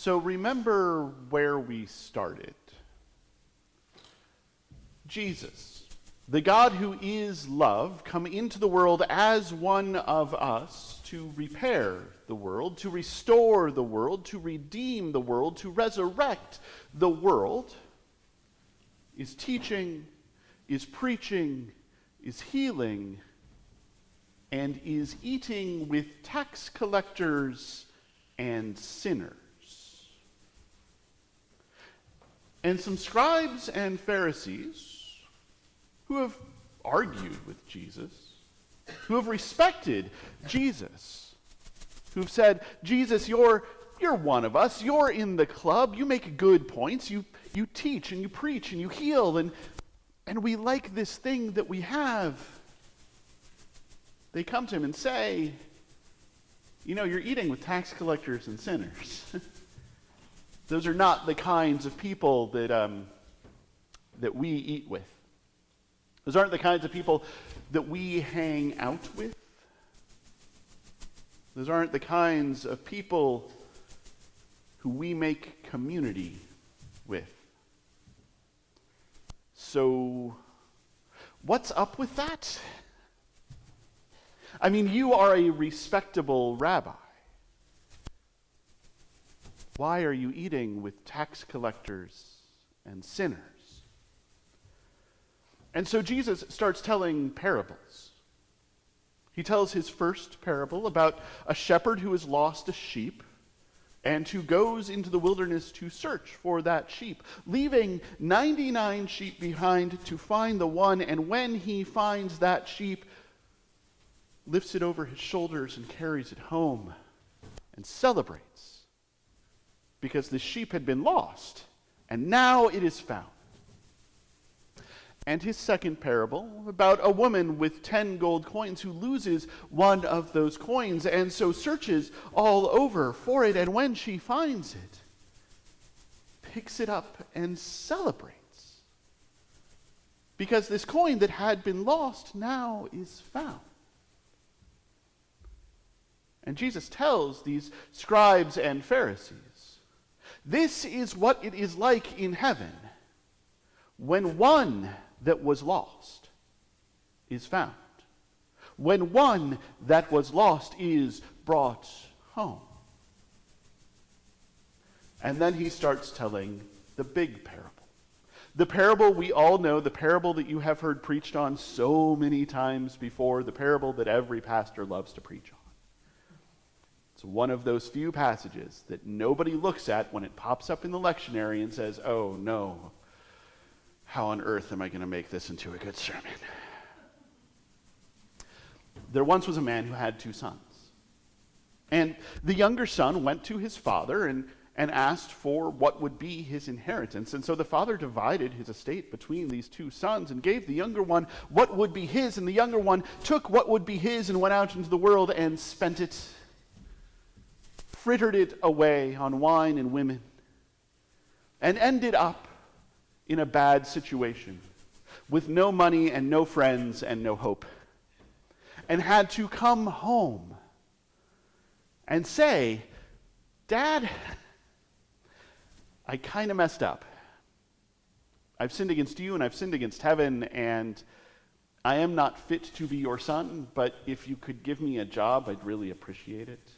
So remember where we started. Jesus, the God who is love, come into the world as one of us to repair the world, to restore the world, to redeem the world, to resurrect the world, is teaching, is preaching, is healing, and is eating with tax collectors and sinners. And some scribes and Pharisees who have argued with Jesus, who have respected Jesus, who've said, Jesus, you're one of us, you're in the club, you make good points, you teach and you preach and you heal, and we like this thing that we have. They come to him and say, you're eating with tax collectors and sinners. Those are not the kinds of people that we eat with. Those aren't the kinds of people that we hang out with. Those aren't the kinds of people who we make community with. So, what's up with that? I mean, you are a respectable rabbi. Why are you eating with tax collectors and sinners? And so Jesus starts telling parables. He tells his first parable about a shepherd who has lost a sheep and who goes into the wilderness to search for that sheep, leaving 99 sheep behind to find the one, and when he finds that sheep, lifts it over his shoulders and carries it home and celebrates because the sheep had been lost and now it is found. And his second parable about a woman with 10 gold coins who loses one of those coins and so searches all over for it, and when she finds it, picks it up and celebrates because this coin that had been lost now is found. And Jesus tells these scribes and Pharisees, this is what it is like in heaven when one that was lost is found, when one that was lost is brought home. And then he starts telling the big parable. The parable we all know, the parable that you have heard preached on so many times before, the parable that every pastor loves to preach on. It's one of those few passages that nobody looks at when it pops up in the lectionary and says, oh no, how on earth am I going to make this into a good sermon? There once was a man who had 2 sons. And the younger son went to his father and asked for what would be his inheritance. And so the father divided his estate between these 2 sons and gave the younger one what would be his, and the younger one took what would be his and went out into the world and spent it, frittered it away on wine and women, and ended up in a bad situation with no money and no friends and no hope, and had to come home and say, Dad, I kind of messed up. I've sinned against you and I've sinned against heaven, and I am not fit to be your son, but if you could give me a job, I'd really appreciate it.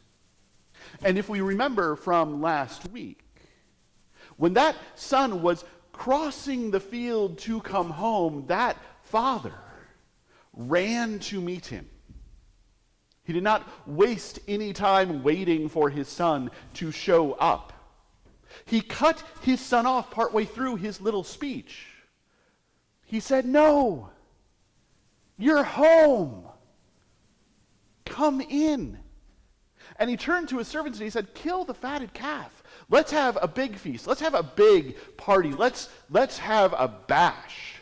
And if we remember from last week, when that son was crossing the field to come home, that father ran to meet him. He did not waste any time waiting for his son to show up. He cut his son off partway through his little speech. He said, no, you're home. Come in. And he turned to his servants and he said, kill the fatted calf. Let's have a big feast. Let's have a big party. Let's have a bash.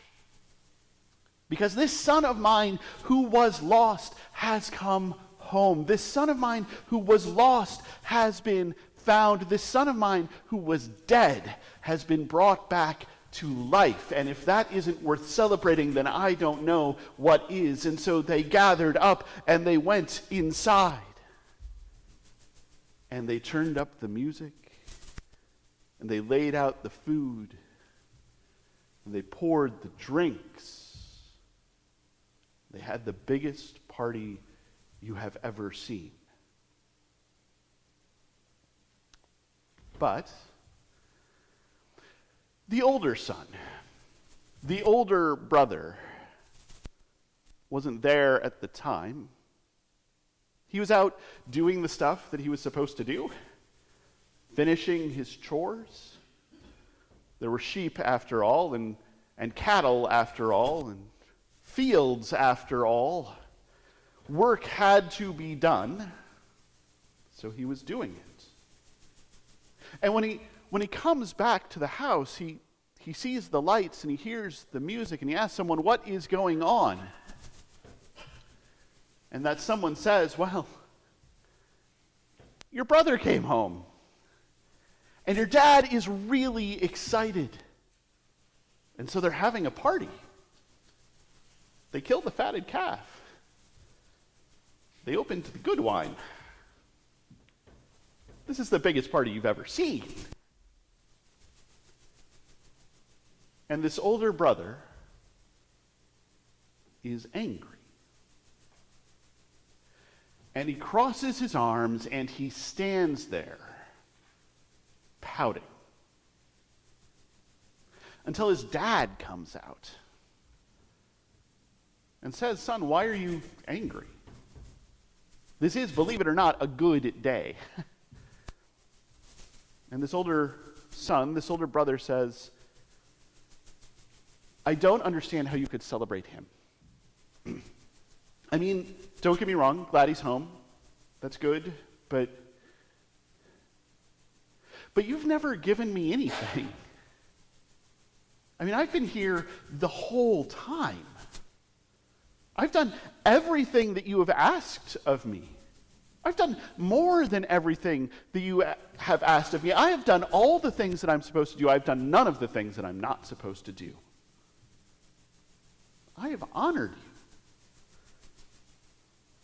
Because this son of mine who was lost has come home. This son of mine who was lost has been found. This son of mine who was dead has been brought back to life. And if that isn't worth celebrating, then I don't know what is. And so they gathered up and they went inside. And they turned up the music, and they laid out the food, and they poured the drinks. They had the biggest party you have ever seen. But the older son, the older brother, wasn't there at the time. He was out doing the stuff that he was supposed to do, finishing his chores. There were sheep after all, and cattle after all, and fields after all. Work had to be done, so he was doing it. And when he comes back to the house, he sees the lights and he hears the music, and he asks someone, "What is going on?" And that someone says, "Well, your brother came home, and your dad is really excited. And so they're having a party. They killed the fatted calf. They opened the good wine. This is the biggest party you've ever seen." And this older brother is angry. And he crosses his arms and he stands there, pouting, until his dad comes out and says, "Son, why are you angry? This is, believe it or not, a good day." And this older son, this older brother says, "I don't understand how you could celebrate him. I mean, don't get me wrong, glad he's home. That's good, but you've never given me anything. I mean, I've been here the whole time. I've done everything that you have asked of me. I've done more than everything that you have asked of me. I have done all the things that I'm supposed to do. I've done none of the things that I'm not supposed to do. I have honored you.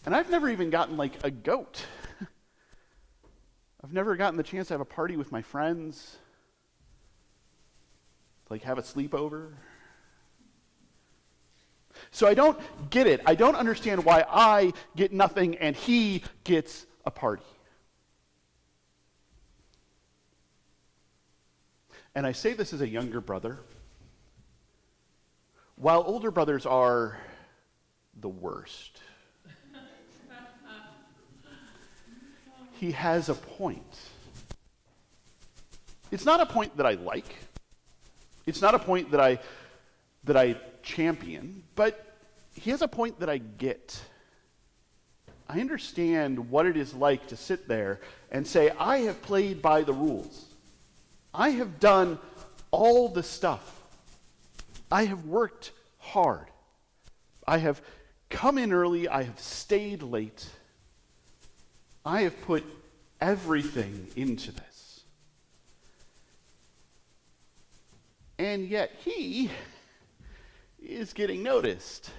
And I've never even gotten like a goat. I've never gotten the chance to have a party with my friends, like have a sleepover. So I don't get it. I don't understand why I get nothing and he gets a party." And I say this as a younger brother. While older brothers are the worst, he has a point. It's not a point that I like. It's not a point that I champion, but he has a point that I get. I understand what it is like to sit there and say, "I have played by the rules. I have done all the stuff. I have worked hard. I have come in early. I have stayed late. I have put everything into this. And yet he is getting noticed.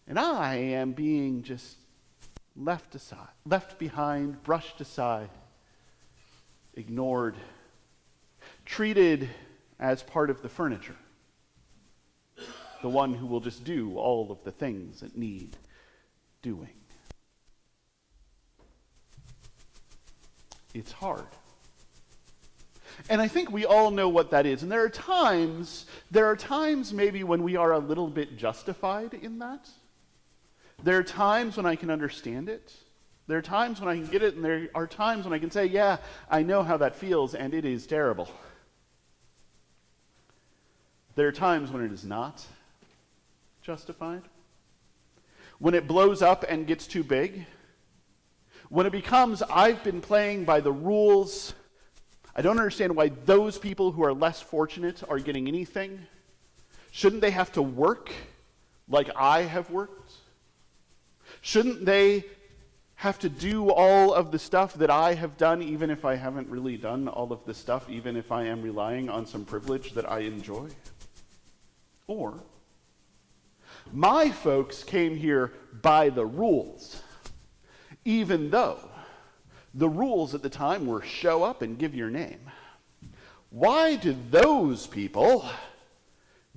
And I am being just left aside, left behind, brushed aside, ignored, treated as part of the furniture. The one who will just do all of the things that need doing." It's hard. And I think we all know what that is. And there are times maybe when we are a little bit justified in that. There are times when I can understand it. There are times when I can get it, and there are times when I can say, "Yeah, I know how that feels, and it is terrible." There are times when it is not justified. When it blows up and gets too big. When it becomes, "I've been playing by the rules. I don't understand why those people who are less fortunate are getting anything. Shouldn't they have to work like I have worked? Shouldn't they have to do all of the stuff that I have done, even if I haven't really done all of the stuff, even if I am relying on some privilege that I enjoy?" Or, "My folks came here by the rules, even though the rules at the time were show up and give your name." Why did those people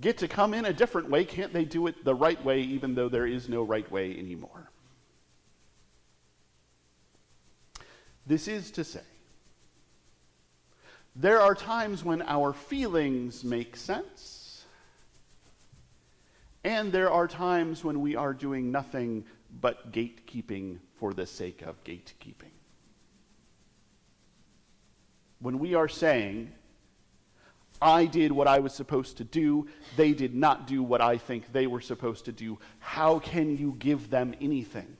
get to come in a different way? Can't they do it the right way, even though there is no right way anymore? This is to say, there are times when our feelings make sense, and there are times when we are doing nothing but gatekeeping for the sake of gatekeeping. When we are saying, I did what I was supposed to do, they did not do what I think they were supposed to do, how can you give them anything?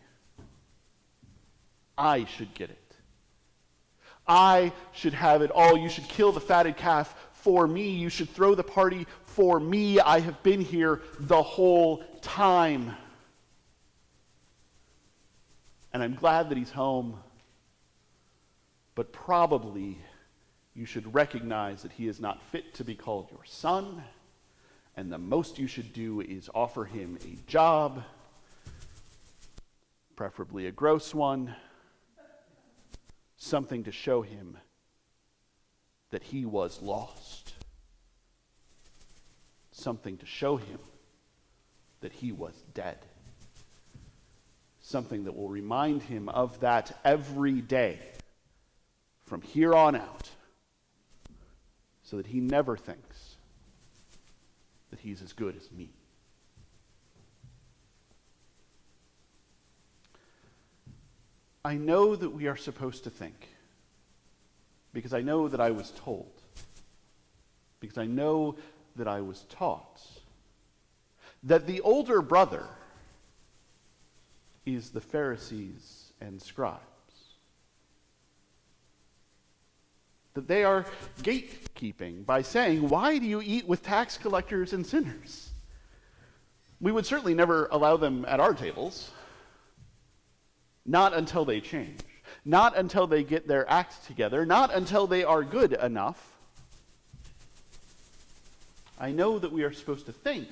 I should get it. I should have it all. You should kill the fatted calf for me. You should throw the party for me. I have been here the whole time. And I'm glad that he's home. But probably you should recognize that he is not fit to be called your son. And the most you should do is offer him a job, preferably a gross one. Something to show him that he was lost. Something to show him that he was dead. Something that will remind him of that every day from here on out, so that he never thinks that he's as good as me. I know that we are supposed to think, because I know that I was told, because I know that I was taught, that the older brother is the Pharisees and scribes. That they are gatekeeping by saying, why do you eat with tax collectors and sinners? We would certainly never allow them at our tables. Not until they change. Not until they get their act together. Not until they are good enough. I know that we are supposed to think,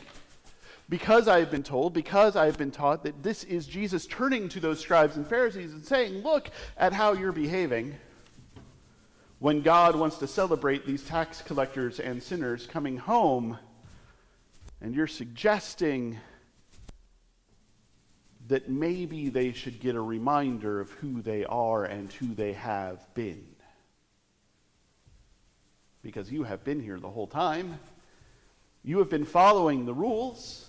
because I have been told, because I have been taught, that this is Jesus turning to those scribes and Pharisees and saying, look at how you're behaving when God wants to celebrate these tax collectors and sinners coming home, and you're suggesting that maybe they should get a reminder of who they are and who they have been. Because you have been here the whole time. You have been following the rules.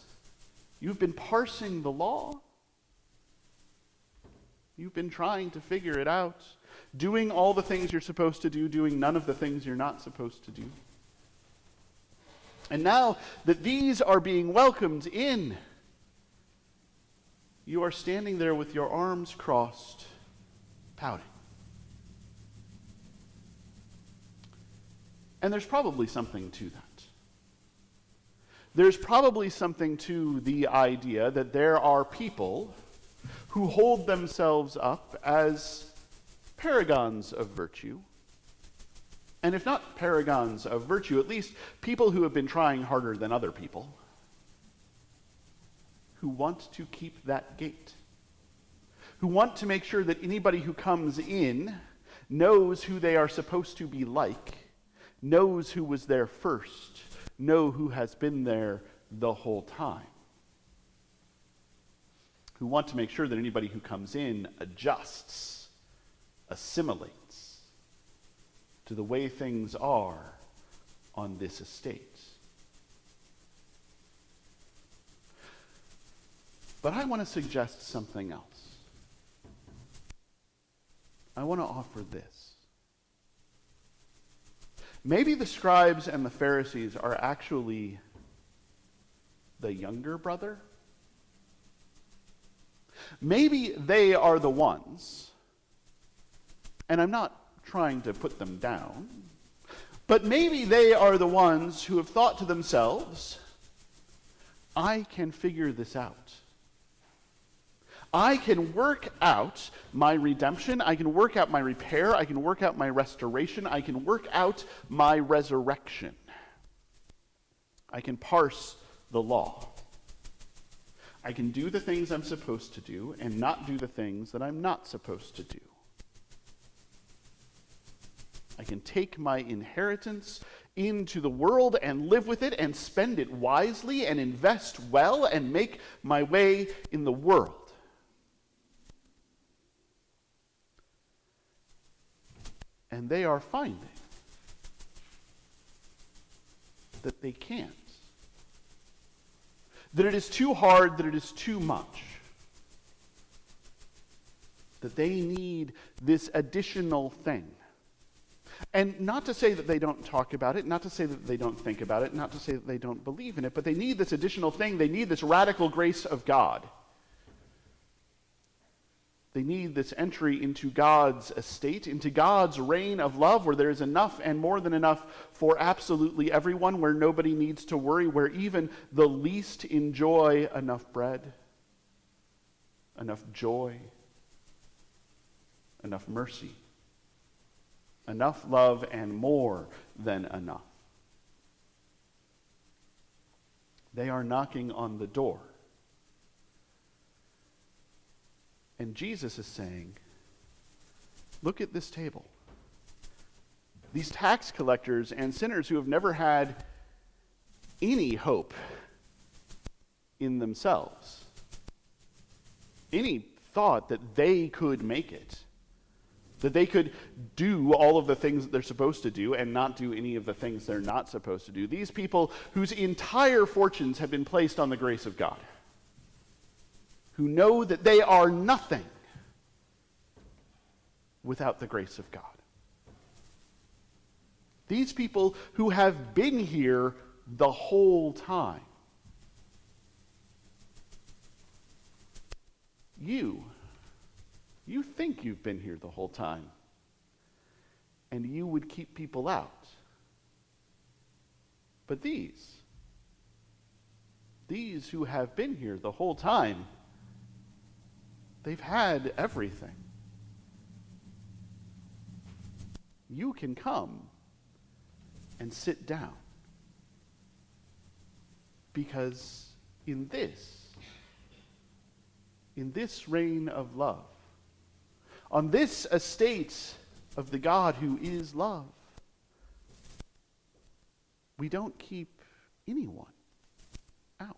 You've been parsing the law. You've been trying to figure it out. Doing all the things you're supposed to do, doing none of the things you're not supposed to do. And now that these are being welcomed in, you are standing there with your arms crossed, pouting. And there's probably something to that. There's probably something to the idea that there are people who hold themselves up as paragons of virtue. And if not paragons of virtue, at least people who have been trying harder than other people, who want to keep that gate, who want to make sure that anybody who comes in knows who they are supposed to be like, knows who was there first, know who has been there the whole time, who want to make sure that anybody who comes in adjusts, assimilates to the way things are on this estate. But I want to suggest something else. I want to offer this. Maybe the scribes and the Pharisees are actually the younger brother. Maybe they are the ones, and I'm not trying to put them down, but maybe they are the ones who have thought to themselves, I can figure this out. I can work out my redemption, I can work out my repair, I can work out my restoration, I can work out my resurrection. I can parse the law. I can do the things I'm supposed to do and not do the things that I'm not supposed to do. I can take my inheritance into the world and live with it and spend it wisely and invest well and make my way in the world. And they are finding that they can't. That it is too hard, that it is too much. That they need this additional thing. And not to say that they don't talk about it, not to say that they don't think about it, not to say that they don't believe in it, but they need this additional thing. They need this radical grace of God. They need this entry into God's estate, into God's reign of love, where there is enough and more than enough for absolutely everyone, where nobody needs to worry, where even the least enjoy enough bread, enough joy, enough mercy, enough love, and more than enough. They are knocking on the door. And Jesus is saying, look at this table. These tax collectors and sinners who have never had any hope in themselves, any thought that they could make it, that they could do all of the things that they're supposed to do and not do any of the things they're not supposed to do. These people whose entire fortunes have been placed on the grace of God, who know that they are nothing without the grace of God. These people who have been here the whole time. You think you've been here the whole time, and you would keep people out. But these who have been here the whole time, they've had everything. You can come and sit down, because in this reign of love, on this estate of the God who is love, we don't keep anyone out.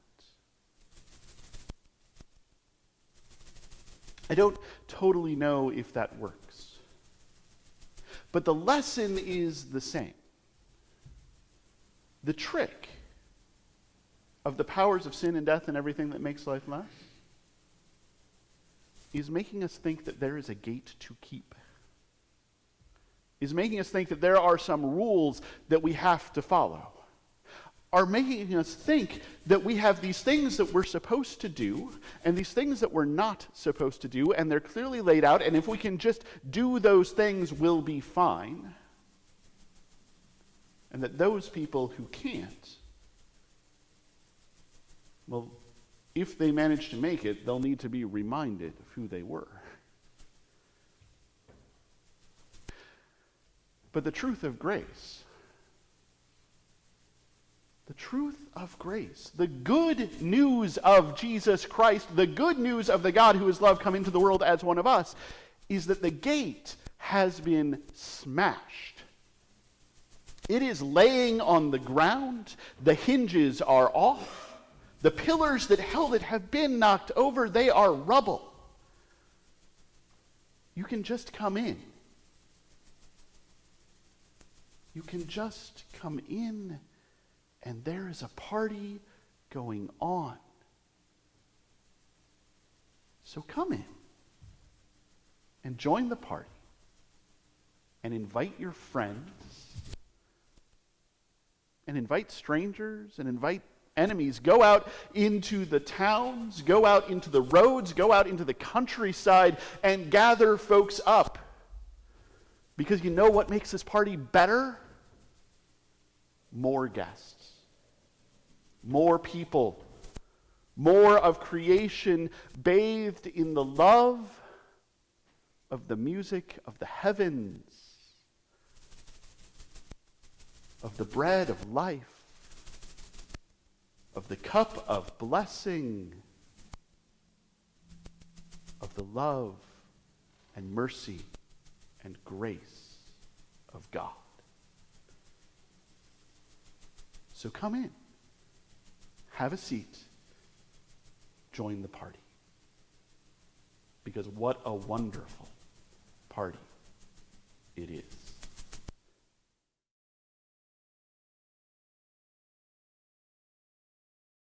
I don't totally know if that works, but the lesson is the same. The trick of the powers of sin and death and everything that makes life last is making us think that there is a gate to keep. Is making us think that there are some rules that we have to follow. Are making us think that we have these things that we're supposed to do and these things that we're not supposed to do, and they're clearly laid out, and if we can just do those things, we'll be fine. And that those people who can't, well, if they manage to make it, they'll need to be reminded of who they were. But the truth of grace, the good news of Jesus Christ, the good news of the God who is love come into the world as one of us, is that the gate has been smashed. It is laying on the ground. The hinges are off. The pillars that held it have been knocked over. They are rubble. You can just come in. You can just come in, and there is a party going on. So come in and join the party and invite your friends and invite strangers and invite enemies. Go out into the towns, go out into the roads, go out into the countryside and gather folks up. Because you know what makes this party better? More guests, more people, more of creation bathed in the love of the music of the heavens, of the bread of life, of the cup of blessing, of the love and mercy and grace of God. So come in, have a seat, join the party. Because what a wonderful party it is.